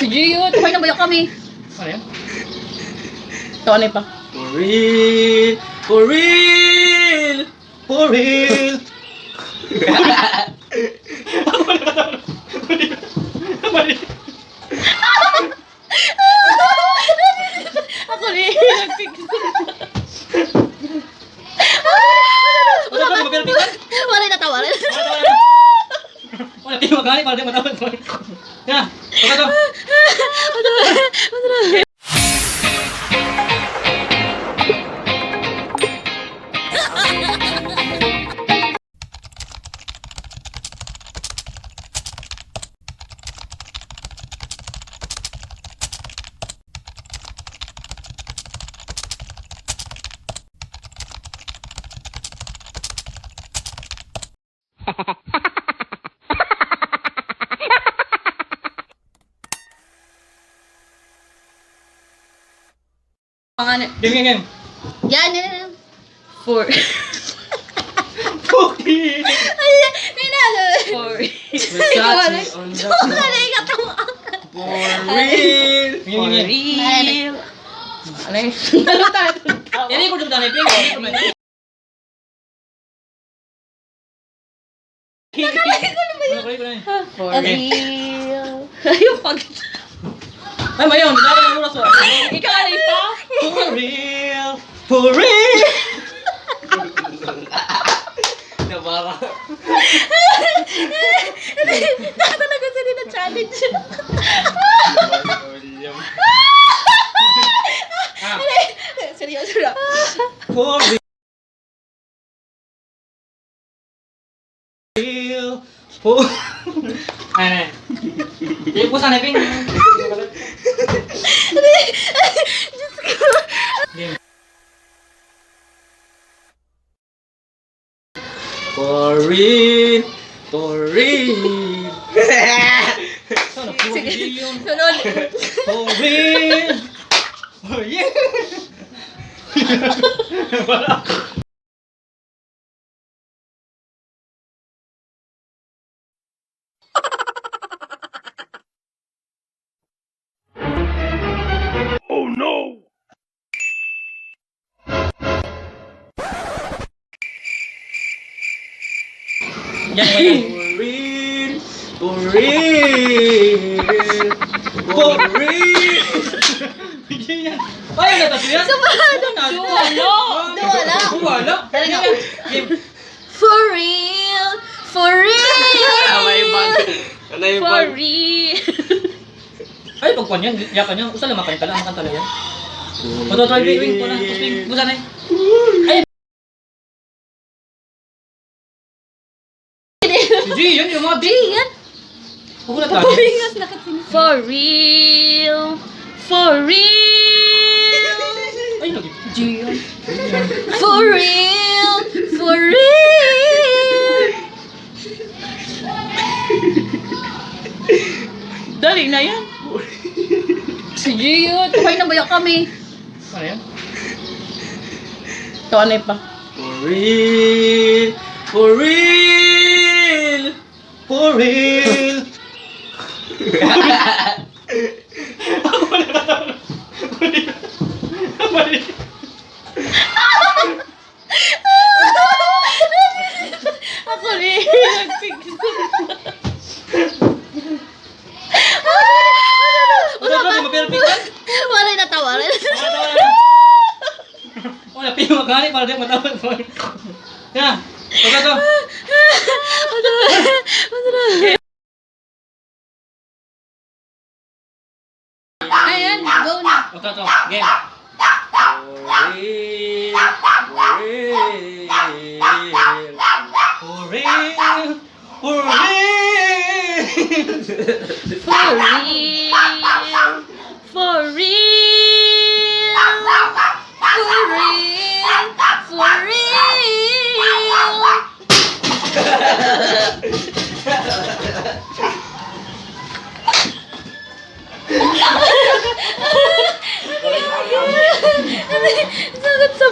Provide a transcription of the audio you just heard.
Si Gio, tukoy na bayo kami. Ano yan? Ito, ano pa? For real! For real! For real! Ako rin, nagpigil. Wala ka, magpilpitan? Wala na tawa. Wala, tingin magani para di matawag. Yan, baka to. Game. Yan. Four. Cookie! Ay, minalo. Four. Versace on the floor. For real! For real. Ano yun? Yan ko dun tanay, ping. For real. Ayun, pag... Ay, mayon, dapat ang oras wa. Ikaw, ano pa? For real! For real! Nabara. Talaga sila na challenge. Seryoso na. For real! For... Ay, yung po sana, ping. Game. For real! For real! Sige, sunod. For real! For real! Oh no! Yan. For real! For real! For real! Yan. Ay, natatlo yan? Wala. Wala. Game. For real. For real. For real. Ay, pagpuan yan. Yakan yan. Usa lang makanta lang. Ang kanta lang yan. Matotry wing ko na. Kusing. Busa na eh. Ay! G, yan yung mga B. Yan. Pagulat lang. Papahingas na kasi. For real. For real. Ay, lagi. Gio. For real. For real. Dali na yan. Si Gio, tukoy na bayo kami. Ano yan? Ito, ano pa? For real. For real. For real. Ako rin. Nagpigil. Wala na tawa. Wala, piyo magani para di matawag. Yan. Pagka to. Ayan, go na. Pagka to. Game. For real. For real. For real. For real. For real. For real. For real. For real. Sakit sa